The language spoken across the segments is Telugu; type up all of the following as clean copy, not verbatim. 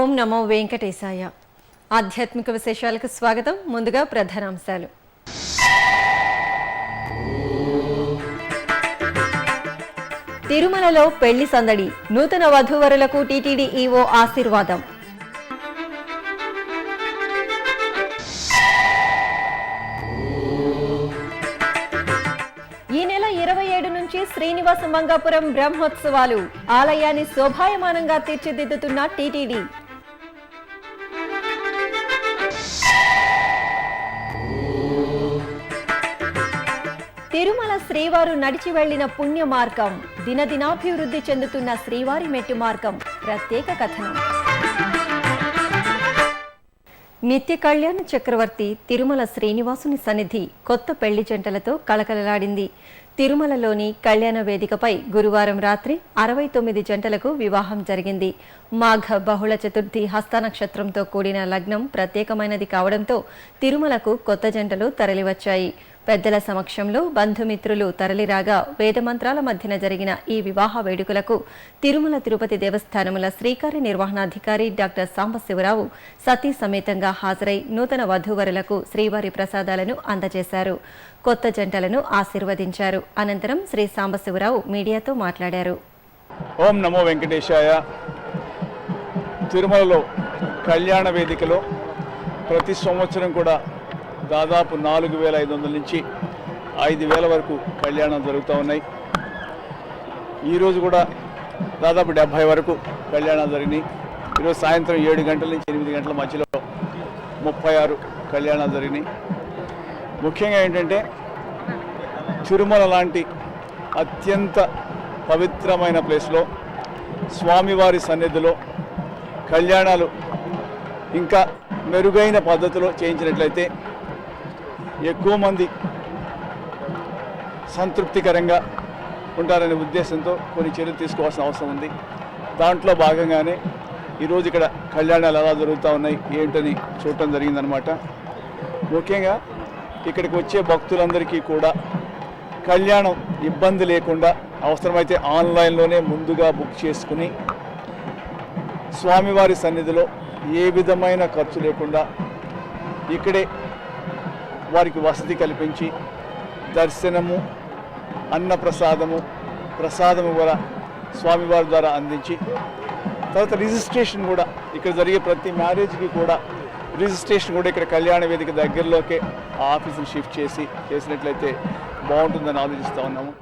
ఓం నమో వెంకటేశాయ. ఆధ్యాత్మిక విశేషాలకు స్వాగతం. ముందుగా ప్రధానాంశాలు. తిరుమలలో పెళ్లి సందడి, నూతన వధూవరులకు టీటీడీ ఈవో ఆశీర్వాదం. ఈ నెల 27 నుంచి శ్రీనివాస మంగాపురం బ్రహ్మోత్సవాలు, ఆలయాన్ని శోభాయమానంగా తీర్చిదిద్దుతున్న టీటీడీ. తిరుమల శ్రీవారు నడిచి వెళ్లిన పుణ్య మార్గం, దినదినాభివృద్ధి చెందుతున్న శ్రీవారి మెట్టు మార్గం ప్రత్యేక కథనం. నిత్య కళ్యాణ చక్రవర్తి తిరుమల శ్రీనివాసుని సన్నిధి కొత్త పెళ్లి జంటలతో కళకళలాడింది. తిరుమలలోని కళ్యాణ వేదికపై గురువారం రాత్రి 69 జంటలకు వివాహం జరిగింది. మాఘ బహుళ చతుర్థి హస్త నక్షత్రంతో కూడిన లగ్నం ప్రత్యేకమైనది కావడంతో తిరుమలకు కొత్త జంటలు తరలివచ్చాయి. పెద్దల సమక్షంలో బంధుమిత్రులు తరలిరాగా వేదమంత్రాల మధ్యన జరిగిన ఈ వివాహ వేడుకలకు తిరుమల తిరుపతి దేవస్థానముల శ్రీకార్య నిర్వహణాధికారి డాక్టర్ సాంబశివరావు సతీ సమేతంగా హాజరై నూతన వధూవరులకు శ్రీవారి ప్రసాదాలను అందజేశారు. కొత్త జంటలను ఆశీర్వదించారు. అనంతరం శ్రీ సాంబశివరావు మీడియాతో మాట్లాడారు. ఓం నమో వెంకటేశాయ. తిరుమలలో కళ్యాణ వేదికలో ప్రతి సంవత్సరం కూడా దాదాపు 4,500 నుంచి 5,000 వరకు కళ్యాణాలు జరుగుతూ ఉన్నాయి. ఈరోజు కూడా దాదాపు 70 వరకు కళ్యాణాలు జరిగినాయి. ఈరోజు సాయంత్రం 7 గంటల నుంచి 8 గంటల మధ్యలో 36 కళ్యాణాలు జరిగినాయి. ముఖ్యంగా ఏంటంటే తిరుమల లాంటి అత్యంత పవిత్రమైన ప్లేస్లో స్వామివారి సన్నిధిలో కళ్యాణాలు ఇంకా మెరుగైన పద్ధతిలో చేయించినట్లయితే ఎక్కువ మంది సంతృప్తికరంగా ఉంటారనే ఉద్దేశంతో కొన్ని చర్యలు తీసుకోవాల్సిన అవసరం ఉంది. దాంట్లో భాగంగానే ఈరోజు ఇక్కడ కళ్యాణాలు ఎలా జరుగుతూ ఉన్నాయి ఏంటని చూడటం జరిగిందనమాట. ముఖ్యంగా ఇక్కడికి వచ్చే భక్తులందరికీ కూడా కళ్యాణం ఇబ్బంది లేకుండా అవసరమైతే ఆన్లైన్లోనే ముందుగా బుక్ చేసుకుని స్వామివారి సన్నిధిలో ఏ విధమైన ఖర్చు లేకుండా ఇక్కడే వారికి వసతి కల్పించి దర్శనము, అన్నప్రసాదము, ప్రసాదము కూడా స్వామివారి ద్వారా అందించి తర్వాత రిజిస్ట్రేషన్ కూడా ఇక్కడ జరిగే ప్రతి మ్యారేజ్కి కూడా రిజిస్ట్రేషన్ కూడా ఇక్కడ కళ్యాణ వేదిక దగ్గరలోకే ఆ ఆఫీసును షిఫ్ట్ చేసినట్లయితే బాగుంటుందని ఆలోచిస్తూ ఉన్నాము.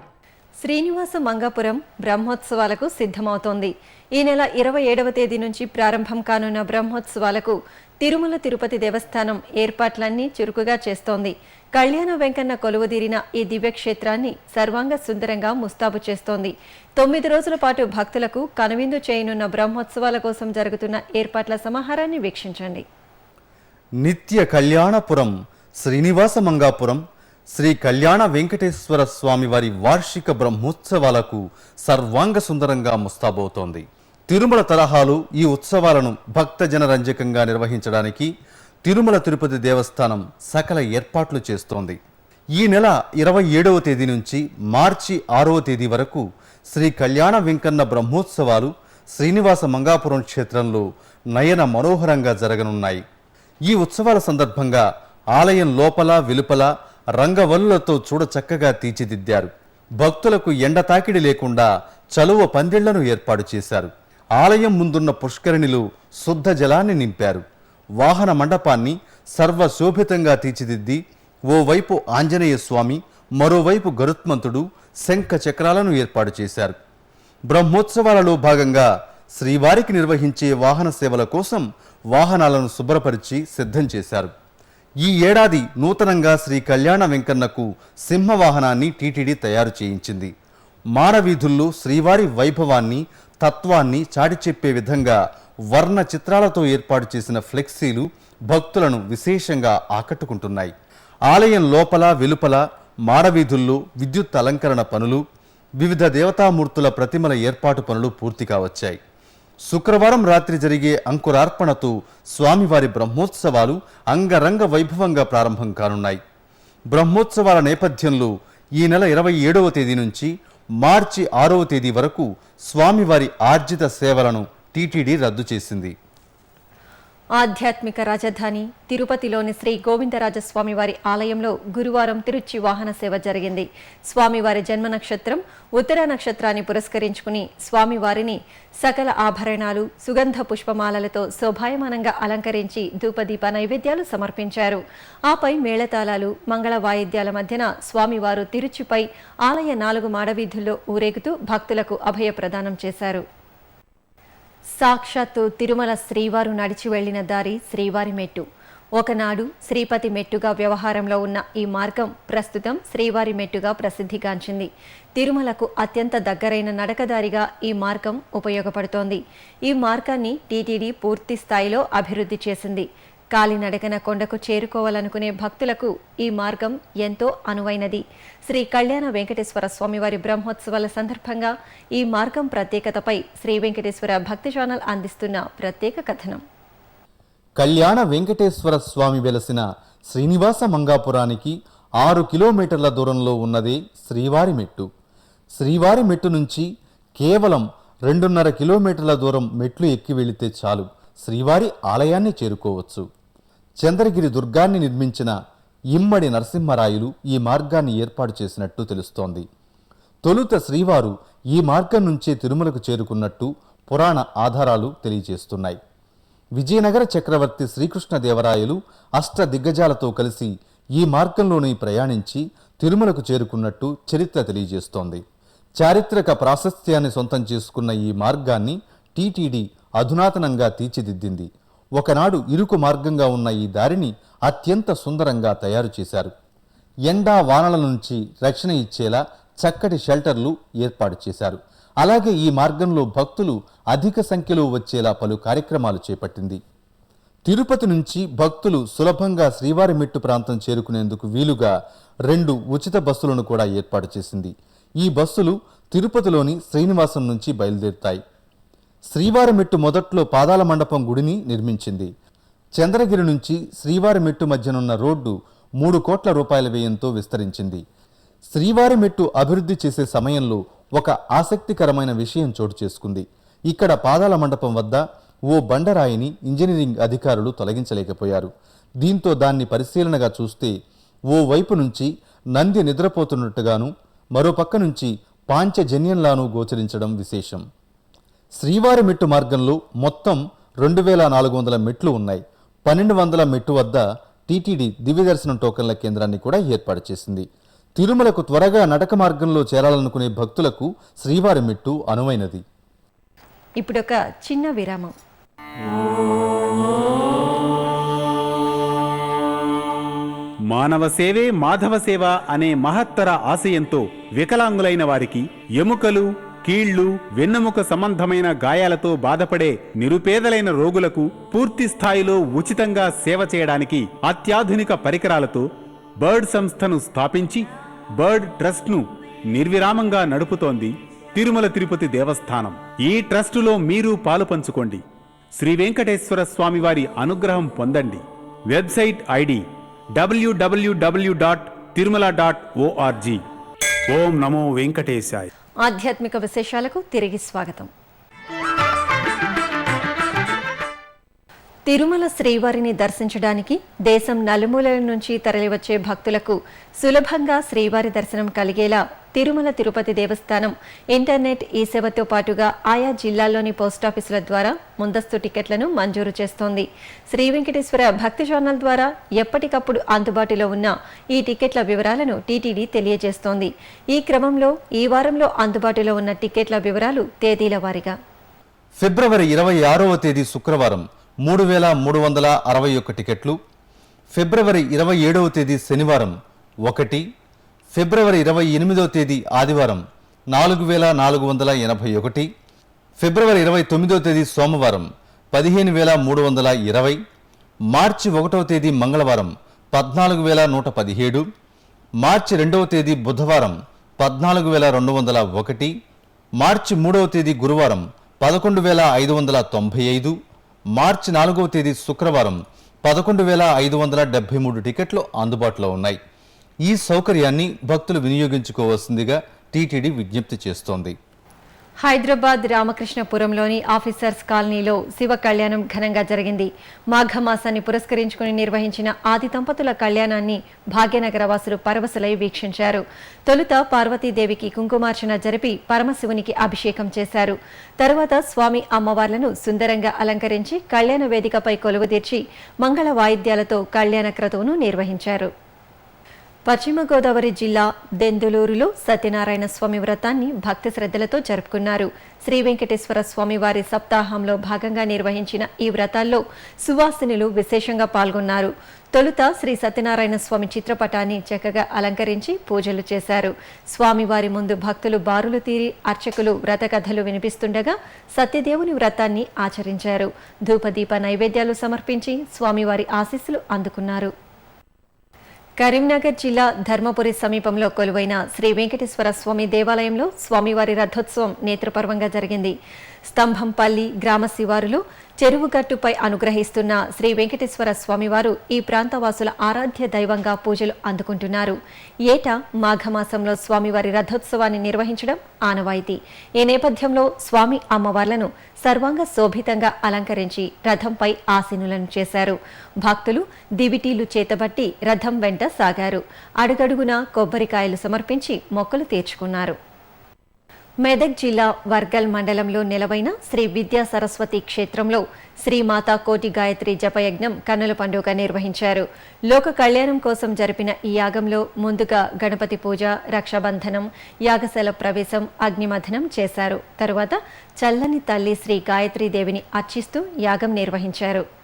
శ్రీనివాస మంగాపురం బ్రహ్మోత్సవాలకు సిద్ధమవుతోంది. ఈ నెల 27వ తేదీ నుంచి ప్రారంభం కానున్న బ్రహ్మోత్సవాలకు తిరుమల తిరుపతి దేవస్థానం ఏర్పాట్లన్నీ చురుకుగా చేస్తోంది. కళ్యాణ వెంకన్న కొలువుదీరిన ఈ దివ్యక్షేత్రాన్ని సర్వాంగ సుందరంగా ముస్తాబు చేస్తోంది. 9 రోజుల పాటు భక్తులకు కనువిందు చేయనున్న బ్రహ్మోత్సవాల కోసం జరుగుతున్న ఏర్పాట్ల సమాహారాన్ని వీక్షించండి. నిత్య కళ్యాణపురం శ్రీనివాస మంగాపురం శ్రీ కళ్యాణ వెంకటేశ్వర స్వామి వారి వార్షిక బ్రహ్మోత్సవాలకు సర్వాంగ సుందరంగా ముస్తాబవుతోంది. తిరుమల తరహాలు ఈ ఉత్సవాలను భక్తజన రంజకంగా నిర్వహించడానికి తిరుమల తిరుపతి దేవస్థానం సకల ఏర్పాట్లు చేస్తోంది. ఈ నెల 27వ తేదీ నుంచి మార్చి 6వ తేదీ వరకు శ్రీ కళ్యాణ వెంకన్న బ్రహ్మోత్సవాలు శ్రీనివాస మంగాపురం క్షేత్రంలో నయన మనోహరంగా జరగనున్నాయి. ఈ ఉత్సవాల సందర్భంగా ఆలయం లోపల వెలుపల రంగవల్లులతో చూడచక్కగా తీర్చిదిద్దారు. భక్తులకు ఎండ తాకిడి లేకుండా చలువ పందిళ్లను ఏర్పాటు చేశారు. ఆలయం ముందున్న పుష్కరిణిలో శుద్ధ జలాన్ని నింపారు. వాహన మండపాన్ని సర్వశోభితంగా తీర్చిదిద్ది ఓవైపు ఆంజనేయ స్వామి, మరోవైపు గరుత్మంతుడు, శంఖ చక్రాలను ఏర్పాటు చేశారు. బ్రహ్మోత్సవాలలో భాగంగా శ్రీవారికి నిర్వహించే వాహన సేవల కోసం వాహనాలను శుభ్రపరిచి సిద్ధం చేశారు. ఈ ఏడాది నూతనంగా శ్రీ కళ్యాణ వెంకన్నకు సింహవాహనాన్ని టీటీడీ తయారు చేయించింది. మాడవీధుల్లో శ్రీవారి వైభవాన్ని, తత్వాన్ని చాటి చెప్పే విధంగా వర్ణ చిత్రాలతో ఏర్పాటు చేసిన ఫ్లెక్సీలు భక్తులను విశేషంగా ఆకట్టుకుంటున్నాయి. ఆలయం లోపల వెలుపల మాడవీధుల్లో విద్యుత్ అలంకరణ పనులు, వివిధ దేవతామూర్తుల ప్రతిమల ఏర్పాటు పనులు పూర్తిగా వచ్చాయి. శుక్రవారం రాత్రి జరిగే అంకురార్పణతో స్వామివారి బ్రహ్మోత్సవాలు అంగరంగ వైభవంగా ప్రారంభం కానున్నాయి. బ్రహ్మోత్సవాల నేపథ్యంలో ఈ నెల 27వ తేదీ నుంచి మార్చి 6వ తేదీ వరకు స్వామివారి ఆర్జిత సేవలను టీటీడీ రద్దు చేసింది. ఆధ్యాత్మిక రాజధాని తిరుపతిలోని శ్రీ గోవిందరాజస్వామి వారి ఆలయంలో గురువారం తిరుచి వాహన సేవ జరిగింది. స్వామివారి జన్మ నక్షత్రం ఉత్తర నక్షత్రాన్ని పురస్కరించుకుని స్వామివారిని సకల ఆభరణాలు, సుగంధ పుష్పమాలలతో శోభాయమానంగా అలంకరించి ధూపదీప నైవేద్యాలు సమర్పించారు. ఆపై మేళతాళాలు, మంగళ వాయిద్యాల మధ్యన స్వామివారు తిరుచిపై ఆలయ 4 మాడవీధుల్లో ఊరేగుతూ భక్తులకు అభయ ప్రదానం చేశారు. సాక్షాత్తు తిరుమల శ్రీవారు నడిచి వెళ్లిన దారి శ్రీవారి మెట్టు. ఒకనాడు శ్రీపతి మెట్టుగా వ్యవహారంలో ఉన్న ఈ మార్గం ప్రస్తుతం శ్రీవారి మెట్టుగా ప్రసిద్ధిగాంచింది. తిరుమలకు అత్యంత దగ్గరైన నడకదారిగా ఈ మార్గం ఉపయోగపడుతోంది. ఈ మార్గాన్ని టీటీడీ పూర్తి స్థాయిలో అభివృద్ధి చేసింది. కాలినడకన కొండకు చేరుకోవాలనుకునే భక్తులకు ఈ మార్గం ఎంతో అనువైనది. శ్రీ కళ్యాణ వెంకటేశ్వర స్వామివారి బ్రహ్మోత్సవాల సందర్భంగా ఈ మార్గం ప్రత్యేకతపై శ్రీ వెంకటేశ్వర భక్తి ఛానల్ అందిస్తున్న ప్రత్యేక కథనం. కళ్యాణ వెంకటేశ్వర స్వామి వెలసిన శ్రీనివాస మంగాపురానికి 6 కిలోమీటర్ల దూరంలో ఉన్నదే శ్రీవారి మెట్టు. శ్రీవారి మెట్టు నుంచి కేవలం 2.5 కిలోమీటర్ల దూరం మెట్లు ఎక్కి వెళితే చాలు శ్రీవారి ఆలయాన్ని చేరుకోవచ్చు. చంద్రగిరి దుర్గాన్ని నిర్మించిన ఇమ్మడి నరసింహరాయలు ఈ మార్గాన్ని ఏర్పాటు చేసినట్టు తెలుస్తోంది. తొలుత శ్రీవారు ఈ మార్గం నుంచే తిరుమలకు చేరుకున్నట్టు పురాణ ఆధారాలు తెలియజేస్తున్నాయి. విజయనగర చక్రవర్తి శ్రీకృష్ణదేవరాయలు అష్టదిగ్గజాలతో కలిసి ఈ మార్గంలోనే ప్రయాణించి తిరుమలకు చేరుకున్నట్టు చరిత్ర తెలియజేస్తోంది. చారిత్రక ప్రాశస్త్యాన్ని సొంతం చేసుకున్న ఈ మార్గాన్ని టీటీడీ అధునాతనంగా తీర్చిదిద్దింది. ఒకనాడు ఇరుకు మార్గంగా ఉన్న ఈ దారిని అత్యంత సుందరంగా తయారు చేశారు. ఎండా వానల నుంచి రక్షణ ఇచ్చేలా చక్కటి షెల్టర్లు ఏర్పాటు చేశారు. అలాగే ఈ మార్గంలో భక్తులు అధిక సంఖ్యలో వచ్చేలా పలు కార్యక్రమాలు చేపట్టింది. తిరుపతి నుంచి భక్తులు సులభంగా శ్రీవారి మెట్టు ప్రాంతం చేరుకునేందుకు వీలుగా 2 ఉచిత బస్సులను కూడా ఏర్పాటు చేసింది. ఈ బస్సులు తిరుపతిలోని శ్రీనివాసం నుంచి బయలుదేరుతాయి. శ్రీవారి మెట్టు మొదట్లో పాదాల మండపం గుడిని నిర్మించింది. చంద్రగిరి నుంచి శ్రీవారి మెట్టు మధ్యనున్న రోడ్డు 3 కోట్ల రూపాయల వ్యయంతో విస్తరించింది. శ్రీవారి మెట్టు అభివృద్ధి చేసే సమయంలో ఒక ఆసక్తికరమైన విషయం చోటు చేసుకుంది. ఇక్కడ పాదాల మండపం వద్ద ఓ బండరాయిని ఇంజనీరింగ్ అధికారులు తొలగించలేకపోయారు. దీంతో దాన్ని పరిశీలనగా చూస్తే ఓ వైపు నుంచి నంది నిద్రపోతున్నట్టుగాను, మరోపక్క నుంచి పాంచజన్యంలానూ గోచరించడం విశేషం. శ్రీవారి మెట్టు మార్గంలో మొత్తం 2400 మెట్లు ఉన్నాయి. 1200 మెట్టు వద్ద టీటీడీ దివ్యదర్శనం టోకన్ల కేంద్రాన్ని కూడా ఏర్పాటు చేసింది. తిరుమలకు త్వరగా నడక మార్గంలో చేరాలనుకునే భక్తులకు శ్రీవారి మెట్టు అనువైనది. ఇప్పుడొక చిన్న విరామం. మానవ సేవే మాధవ సేవ అనే మహత్తర ఆశయంతో వికలాంగులైన వారికి ఎముకలు, కీళ్లు, వెన్నెముక సంబంధమైన గాయాలతో బాధపడే నిరుపేదలైన రోగులకు పూర్తి స్థాయిలో ఉచితంగా సేవ చేయడానికి అత్యాధునిక పరికరాలతో బర్డ్ సంస్థను స్థాపించి బర్డ్ ట్రస్ట్ను నిర్విరామంగా నడుపుతోంది తిరుమల తిరుపతి దేవస్థానం. ఈ ట్రస్టులో మీరు పాలు పంచుకోండి. శ్రీ వెంకటేశ్వర స్వామివారి అనుగ్రహం పొందండి. Website ID www.tirumala.org. ఓం నమో వెంకటేశాయ. ఆధ్యాత్మిక విశేషాలకు తిరిగి స్వాగతం. తిరుమల శ్రీవారిని దర్శించడానికి దేశం నలుమూలల నుంచి తరలివచ్చే భక్తులకు సులభంగా శ్రీవారి దర్శనం కలిగేలా తిరుమల తిరుపతి దేవస్థానం ఇంటర్నెట్ ఈ సేవతో పాటుగా ఆయా జిల్లాల్లోని పోస్టాఫీసుల ద్వారా ముందస్తు టికెట్లను మంజూరు చేస్తోంది. శ్రీ వెంకటేశ్వర భక్తి ఛానల్ ద్వారా ఎప్పటికప్పుడు అందుబాటులో ఉన్న ఈ టికెట్ల వివరాలను టీటీడీ తెలియజేస్తోంది. ఈ క్రమంలో ఈ వారంలో అందుబాటులో ఉన్న టికెట్ల వివరాలు తేదీల వారీగా. ఫిబ్రవరి 26వ తేదీ శుక్రవారం 3361 టికెట్లు, ఫిబ్రవరి 27వ తేదీ శనివారం 1, ఫిబ్రవరి 28వ తేదీ ఆదివారం 4481, ఫిబ్రవరి 29వ తేదీ సోమవారం 15320, మార్చి 1వ తేదీ మంగళవారం 14117, మార్చి 2వ తేదీ బుధవారం 14201, మార్చి 3వ తేదీ గురువారం 11595, మార్చి 4వ తేదీ శుక్రవారం 11573 టికెట్లు అందుబాటులో ఉన్నాయి. ఈ సౌకర్యాన్ని భక్తులు వినియోగించుకోవాల్సిందిగా టీటీడీ విజ్ఞప్తి చేస్తోంది. హైదరాబాద్ రామకృష్ణపురంలోని ఆఫీసర్స్ కాలనీలో శివ కళ్యాణం ఘనంగా జరిగింది. మాఘమాసాన్ని పురస్కరించుకుని నిర్వహించిన ఆది దంపతుల కళ్యాణాన్ని భాగ్యనగర వాసులు పరవశులై వీక్షించారు. తొలుత పార్వతీదేవికి కుంకుమార్చన జరిపి పరమశివునికి అభిషేకం చేశారు. తరువాత స్వామి అమ్మవార్లను సుందరంగా అలంకరించి కళ్యాణ వేదికపై కొలువుదీర్చి మంగళ వాయిద్యాలతో కళ్యాణ క్రతువును నిర్వహించారు. పశ్చిమ గోదావరి జిల్లా దెందులూరులో సత్యనారాయణ స్వామి వ్రతాన్ని భక్తి శ్రద్ధలతో జరుపుకున్నారు. శ్రీ వెంకటేశ్వర స్వామి వారి సప్తాహంలో భాగంగా నిర్వహించిన ఈ వ్రతాల్లో సువాసినులు విశేషంగా పాల్గొన్నారు. తొలుత శ్రీ సత్యనారాయణ స్వామి చిత్రపటాన్ని చక్కగా అలంకరించి పూజలు చేశారు. స్వామివారి ముందు భక్తులు బారులు తీరి అర్చకులు వ్రత కథలు వినిపిస్తుండగా సత్యదేవుని వ్రతాన్ని ఆచరించారు. ధూపదీప నైవేద్యాలు సమర్పించి స్వామివారి ఆశీస్సులు అందుకున్నారు. కరీంనగర్ జిల్లా ధర్మపురి సమీపంలో కొలువైన శ్రీ వెంకటేశ్వర స్వామి దేవాలయంలో స్వామివారి రథోత్సవం నేత్రపర్వంగా జరిగింది. స్తంభంపల్లి గ్రామ శివారులో చెరువుగట్టుపై అనుగ్రహిస్తున్న శ్రీ వెంకటేశ్వర స్వామివారు ఈ ప్రాంతవాసుల ఆరాధ్య దైవంగా పూజలు అందుకుంటున్నారు. ఏటా మాఘమాసంలో స్వామివారి రథోత్సవాన్ని నిర్వహించడం ఆనవాయితీ. ఈ నేపథ్యంలో స్వామి అమ్మవార్లను సర్వాంగ శోభితంగా అలంకరించి రథంపై ఆసీనులను చేశారు. భక్తులు దివిటీలు చేతబట్టి రథం వెంట సాగారు. అడుగడుగునా కొబ్బరికాయలు సమర్పించి మొక్కులు తీర్చుకున్నారు. మెదక్ జిల్లా వర్గల్ మండలంలో నెలవైన శ్రీ విద్యా సరస్వతి క్షేత్రంలో శ్రీమాతా కోటి గాయత్రి జపయజ్ఞం కన్నుల పండుగ నిర్వహించారు. లోక కళ్యాణం కోసం జరిపిన ఈ యాగంలో ముందుగా గణపతి పూజ, రక్షాబంధనం, యాగశాల ప్రవేశం, అగ్నిమథనం చేశారు. తరువాత చల్లని తల్లి శ్రీ గాయత్రీదేవిని అర్చిస్తూ యాగం నిర్వహించారు.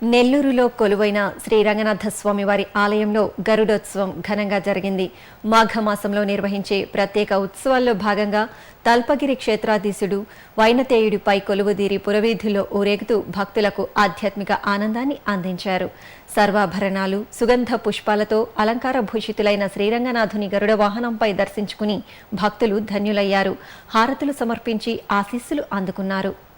నెల్లూరులో కొలువైన శ్రీ రంగనాథ స్వామివారి ఆలయంలో గరుడోత్సవం ఘనంగా జరిగింది. మాఘమాసంలో నిర్వహించే ప్రత్యేక ఉత్సవాల్లో భాగంగా తల్పగిరి క్షేత్రాధీశుడు వైనతేయుడిపై కొలువుదీరి పురవీధుల్లో ఊరేగుతూ భక్తులకు ఆధ్యాత్మిక ఆనందాన్ని అందించారు. సర్వాభరణాలు, సుగంధ పుష్పాలతో అలంకార భూషితులైన శ్రీరంగనాథుని గరుడ వాహనంపై దర్శించుకుని భక్తులు ధన్యులయ్యారు. హారతులు సమర్పించి ఆశీస్సులు అందుకున్నారు.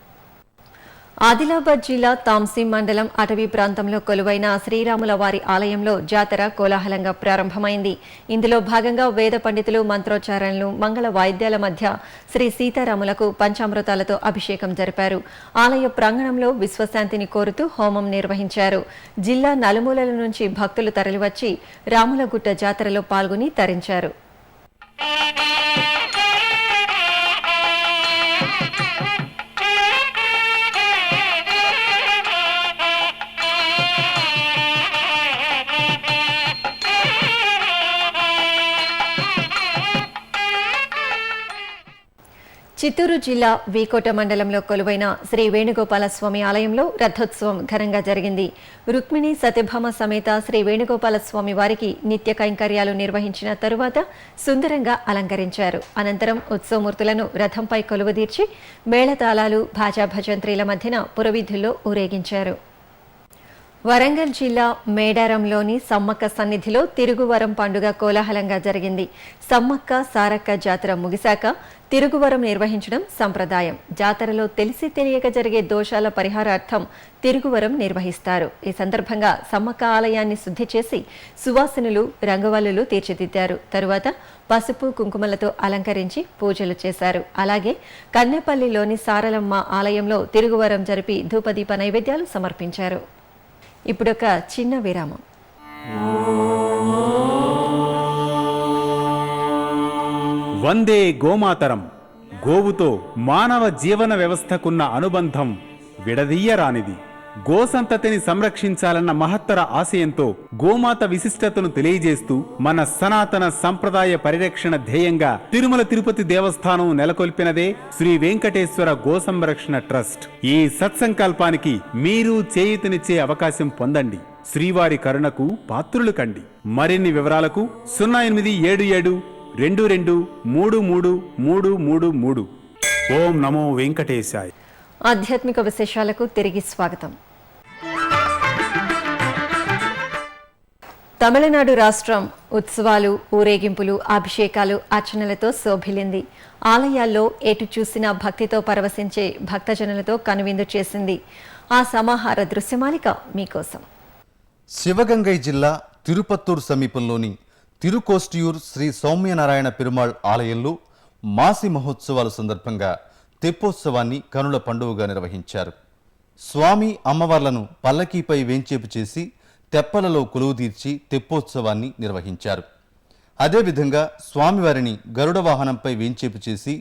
ఆదిలాబాద్ జిల్లా తాంసీ మండలం అటవీ ప్రాంతంలో కొలువైన శ్రీరాముల వారి ఆలయంలో జాతర కోలాహలంగా ప్రారంభమైంది. ఇందులో భాగంగా వేద పండితులు మంత్రోచ్చారణలు, మంగళ వాయిద్యాల మధ్య శ్రీ సీతారాములకు పంచామృతాలతో అభిషేకం జరిపారు. ఆలయ ప్రాంగణంలో విశ్వశాంతిని కోరుతూ హోమం నిర్వహించారు. జిల్లా నలుమూలల నుంచి భక్తులు తరలివచ్చి రాములగుట్ట జాతరలో పాల్గొని తరించారు. చిత్తూరు జిల్లా వీకోట మండలంలో కొలువైన శ్రీ వేణుగోపాల స్వామి ఆలయంలో రథోత్సవం ఘనంగా జరిగింది. రుక్మిణి సత్యభామ సమేత శ్రీ వేణుగోపాల స్వామి వారికి నిత్య కైంకర్యాలు నిర్వహించిన తరువాత సుందరంగా అలంకరించారు. అనంతరం ఉత్సవమూర్తులను రథంపై కొలువుదీర్చి మేళతాళాలు, భాజా భజంత్రీల మధ్యన పురవీధుల్లో ఊరేగించారు. వరంగల్ జిల్లా మేడారంలోని సమ్మక్క సన్నిధిలో తిరుగువరం పండుగ కోలాహలంగా జరిగింది. సమ్మక్క సారక్క జాతర ముగిశాక తిరుగువరం నిర్వహించడం సంప్రదాయం. జాతరలో తెలిసి తెలియక జరిగే దోషాల పరిహారార్థం తిరుగువరం నిర్వహిస్తారు. ఈ సందర్భంగా సమ్మక్క ఆలయాన్ని శుద్ధి చేసి సువాసినులు రంగవల్లులు తీర్చిదిద్దారు. తరువాత పసుపు కుంకుమలతో అలంకరించి పూజలు చేశారు. అలాగే కన్నెపల్లిలోని సారలమ్మ ఆలయంలో తిరుగువరం జరిపి ధూపదీప నైవేద్యాలు సమర్పించారు. ఇప్పుడొక చిన్న విరామం. వందే గోమాతరం. గోవుతో మానవ జీవన వ్యవస్థకున్న అనుబంధం విడదీయరానిది. గోసంతతిని సంరక్షించాలన్న మహత్తర ఆశయంతో గోమాత విశిష్టతను తెలియజేస్తూ మన సనాతన సంప్రదాయ పరిరక్షణ ధ్యేయంగా తిరుమల తిరుపతి దేవస్థానం నెలకొల్పినదే శ్రీ వెంకటేశ్వర గో సంరక్షణ ట్రస్ట్. ఈ సత్సంకల్పానికి మీరు చేయూతనిచ్చే అవకాశం పొందండి. శ్రీవారి కరుణకు పాత్రులు కండి. మరిన్ని వివరాలకు 087722333333. ఓం నమో వెంకటేశాయ. ఆధ్యాత్మిక విశేషాలకు తిరిగి స్వాగతం. తమిళనాడు రాష్ట్రం ఉత్సవాలు, ఊరేగింపులు, అభిషేకాలు, అర్చనలతో శోభిల్లింది. ఆలయాల్లో ఎటు చూసినా భక్తితో పరవశించే భక్తజనులతో కనువిందు చేసింది. ఆ సమాహార దృశ్యమాలిక మీకోసం. శివగంగై జిల్లా తిరుపత్తూరు సమీపంలోని తిరుకోస్టియూర్ శ్రీ సౌమ్యనారాయణ పెరుమాళ్ ఆలయంలో మాసి మహోత్సవాల సందర్భంగా తెప్పోత్సవాన్ని కనుల పండుగగా నిర్వహించారు. స్వామి అమ్మవార్లను పల్లకీపై వేంచేపు చేసి తెప్పలలో కొలువుదీర్చి తెప్పోత్సవాన్ని నిర్వహించారు. అదేవిధంగా స్వామివారిని గరుడ వాహనంపై వేంచేపు చేసి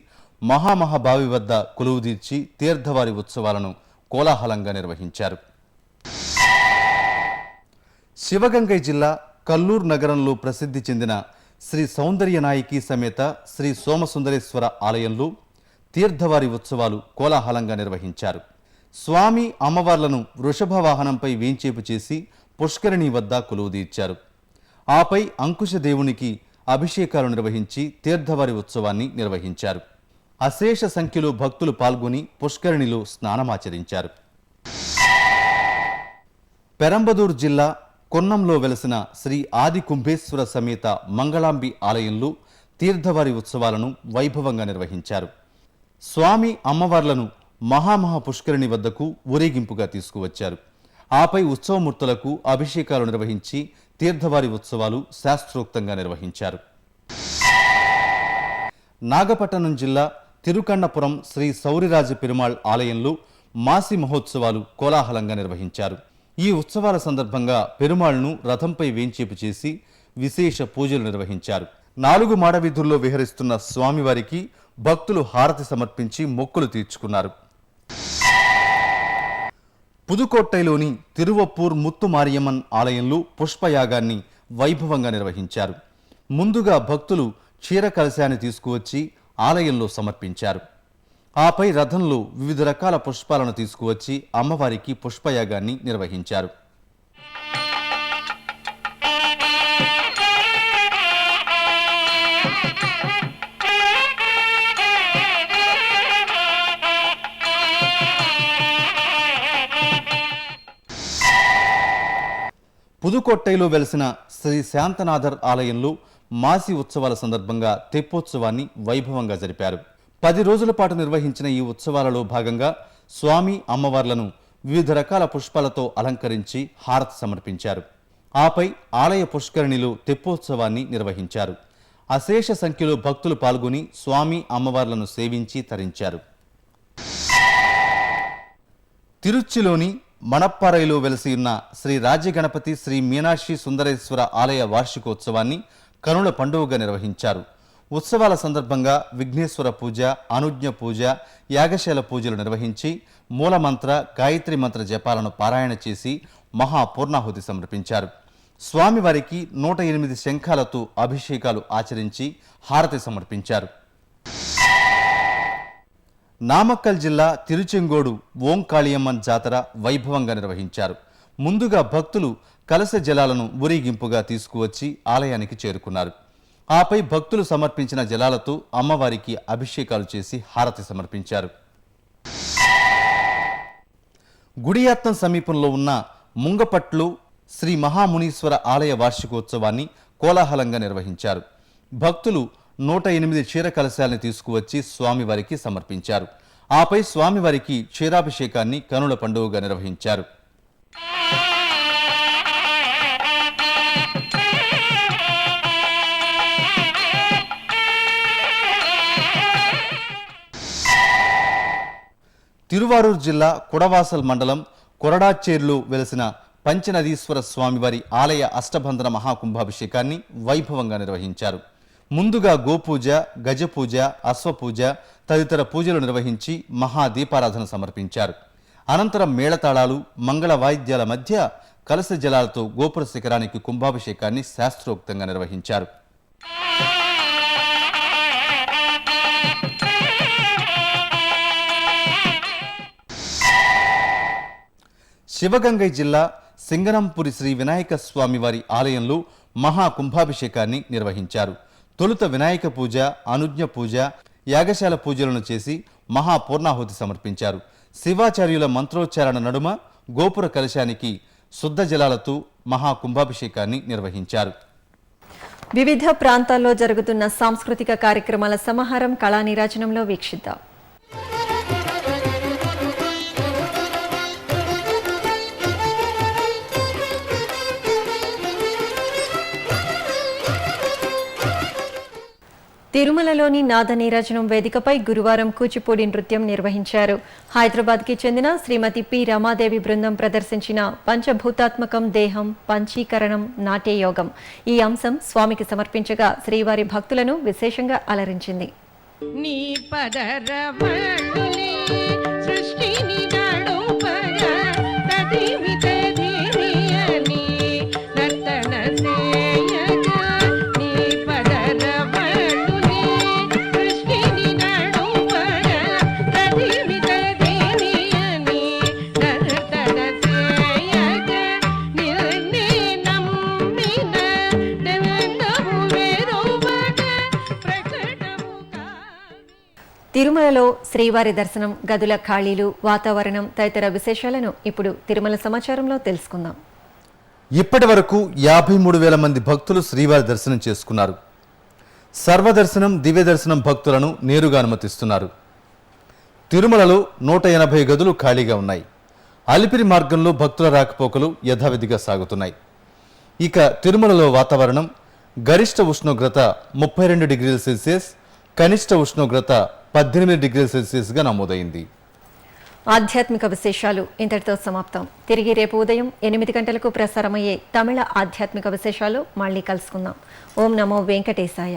మహామహాబావి వద్ద కొలువుదీర్చి తీర్థవారి ఉత్సవాలను కోలాహలంగా నిర్వహించారు. శివగంగై జిల్లా కల్లూరు నగరంలో ప్రసిద్ధి చెందిన శ్రీ సౌందర్యనాయకి సమేత శ్రీ సోమసుందరేశ్వర ఆలయంలో తీర్థవారి ఉత్సవాలు కోలాహలంగా నిర్వహించారు. స్వామి అమ్మవార్లను వృషభ వాహనంపై వేంచేపు చేసి పుష్కరిణి వద్ద కొలువుదీర్చారు. ఆపై అంకుశదేవునికి అభిషేకాలు నిర్వహించి తీర్థవారి ఉత్సవాన్ని నిర్వహించారు. అశేష సంఖ్యలో భక్తులు పాల్గొని పుష్కరిణిలో స్నానమాచరించారు. పెరంబదూరు జిల్లా కొన్నంలో వెలసిన శ్రీ ఆది కుంభేశ్వర సమేత మంగళాంబి ఆలయంలో తీర్థవారి ఉత్సవాలను వైభవంగా నిర్వహించారు. స్వామి అమ్మవార్లను మహామహా పుష్కరిణి వద్దకు ఊరేగింపుగా తీసుకువచ్చారు. ఆపై ఉత్సవమూర్తులకు అభిషేకాలు నిర్వహించి తీర్థవారి ఉత్సవాలు శాస్త్రోక్తంగా నిర్వహించారు. నాగపట్టణం జిల్లా తిరుకన్నపురం శ్రీ సౌరిరాజ పెరుమాళ్ ఆలయంలో మాసి మహోత్సవాలు కోలాహలంగా నిర్వహించారు. ఈ ఉత్సవాల సందర్భంగా పెరుమాళ్ను రథంపై వేంచేపు చేసి విశేష పూజలు నిర్వహించారు. 4 మాడవీధుల్లో విహరిస్తున్న స్వామివారికి భక్తులు హారతి సమర్పించి మొక్కులు తీర్చుకున్నారు. పుదుకోట్టైలోని తిరువప్పూర్ ముత్తు మారియమ్మన్ ఆలయంలో పుష్పయాగాన్ని వైభవంగా నిర్వహించారు. ముందుగా భక్తులు క్షీర కలశాన్ని తీసుకువచ్చి ఆలయంలో సమర్పించారు. ఆపై రథంలో వివిధ రకాల పుష్పాలను తీసుకువచ్చి అమ్మవారికి పుష్పయాగాన్ని నిర్వహించారు. పుదుకొట్టైలో వెలసిన శ్రీ శాంతనాథర్ ఆలయంలో మాసి ఉత్సవాల సందర్భంగా తెప్పోత్సవాన్ని వైభవంగా జరిపారు. 10 రోజుల పాటు నిర్వహించిన ఈ ఉత్సవాలలో భాగంగా స్వామి అమ్మవార్లను వివిధ రకాల పుష్పాలతో అలంకరించి హారతి సమర్పించారు. ఆపై ఆలయ పుష్కరిణిలో తెప్పోత్సవాన్ని నిర్వహించారు. అశేష సంఖ్యలో భక్తులు పాల్గొని స్వామి అమ్మవార్లను సేవించి తరించారు. తిరుచ్చిలోని మణప్పారైలో వెలసి ఉన్న శ్రీ రాజ్యగణపతి శ్రీ మీనాక్షి సుందరేశ్వర ఆలయ వార్షికోత్సవాన్ని కనుల పండుగగా నిర్వహించారు. ఉత్సవాల సందర్భంగా విఘ్నేశ్వర పూజ, అనుజ్ఞ పూజ, యాగశాల పూజలు నిర్వహించి మూలమంత్ర, గాయత్రి మంత్ర జపాలను పారాయణ చేసి మహాపూర్ణాహుతి సమర్పించారు. స్వామివారికి 108 శంఖాలతో అభిషేకాలు ఆచరించి హారతి సమర్పించారు. నామక్కల్ జిల్లా తిరుచెంగోడు ఓంకాళియమ్మన్ జాతర వైభవంగా నిర్వహించారు. ముందుగా భక్తులు కలశ జలాలను ఊరేగింపుగా తీసుకువచ్చి ఆలయానికి చేరుకున్నారు. ఆపై భక్తులు సమర్పించిన జలాలతో అమ్మవారికి అభిషేకాలు చేసి హారతి సమర్పించారు. గుడియాత్తం సమీపంలో ఉన్న ముంగపట్లు శ్రీ మహామునీశ్వర ఆలయ వార్షికోత్సవాన్ని కోలాహలంగా నిర్వహించారు. భక్తులు 108 క్షీర కలశాలని తీసుకువచ్చి స్వామివారికి సమర్పించారు. ఆపై స్వామివారికి క్షీరాభిషేకాన్ని కనుల పండుగగా నిర్వహించారు. తిరువారూరు జిల్లా కుడవాసల్ మండలం కొరడాచేర్లో వెలసిన పంచనదీశ్వర స్వామివారి ఆలయ అష్టబంధన మహాకుంభాభిషేకాన్ని వైభవంగా నిర్వహించారు. ముందుగా గోపూజ, గజపూజ, అశ్వపూజ తదితర పూజలు నిర్వహించి మహాదీపారాధన సమర్పించారు. అనంతరం మేళతాళాలు, మంగళ వాయిద్యాల మధ్య కలశ జలాలతో గోపుర శిఖరానికి కుంభాభిషేకాన్ని శాస్త్రోక్తంగా నిర్వహించారు. శివగంగై జిల్లా సింగనంపురి శ్రీ వినాయక స్వామివారి ఆలయంలో మహాకుంభాభిషేకాన్ని నిర్వహించారు. తొలుత వినాయక పూజ, అనుజ్ఞ పూజ, యాగశాల పూజలను చేసి మహాపూర్ణాహుతి సమర్పించారు. శివాచార్యుల మంత్రోచ్చారణ నడుమ గోపుర కలశానికి శుద్ధ జలాలతో మహాకుంభాభిషేకాన్ని నిర్వహించారు. వివిధ ప్రాంతాల్లో జరుగుతున్న సాంస్కృతిక కార్యక్రమాల సమాహారం కళా నీరాజనంలో వీక్షిద్దాం. తిరుమలలోని నాద నీరాజనం వేదికపై గురువారం కూచిపూడి నృత్యం నిర్వహించారు. హైదరాబాద్కి చెందిన శ్రీమతి పి రమాదేవి బృందం ప్రదర్శించిన పంచభూతాత్మకం దేహం పంచీకరణం నాట్యయోగం ఈ అంశం స్వామికి సమర్పించగా శ్రీవారి భక్తులను విశేషంగా అలరించింది. నీ పదరవళులే సృష్టిని నడుపగ తదివిత ధీరియని నర్తన సేయగ నీ పదరవళులే సృష్టిని నడుపగ తదివిత ధీరియని నర్తన సేయగ నిన్నే నమ్మిన దేవనము వేరువగ ప్రకటము తిరుమలలో శ్రీవారి దర్శనం, గదుల ఖాళీలు, వాతావరణం తదితర విశేషాలను ఇప్పుడు తిరుమల సమాచారంలో తెలుసుకుందాం. ఇప్పటి వరకు 53,000 మంది భక్తులు శ్రీవారి దర్శనం చేసుకున్నారు. సర్వదర్శనం, దివ్య దర్శనం భక్తులను నేరుగా అనుమతిస్తున్నారు. తిరుమలలో 180 గదులు ఖాళీగా ఉన్నాయి. అలిపిరి మార్గంలో భక్తుల రాకపోకలు యథావిధిగా సాగుతున్నాయి. ఇక తిరుమలలో వాతావరణం గరిష్ట ఉష్ణోగ్రత 32 డిగ్రీల సెల్సియస్, కనిష్ట ఉష్ణోగ్రత 18 డిగ్రీల సెల్సియస్గా నమోదైంది. ఆధ్యాత్మిక విశేషాలు ఇంతటితో సమాప్తం. తిరిగి రేపు ఉదయం 8 గంటలకు ప్రసారమయ్యే తమిళ ఆధ్యాత్మిక విశేషాలు మళ్ళీ కలుసుకుందాం. ఓం నమో వెంకటేశాయ.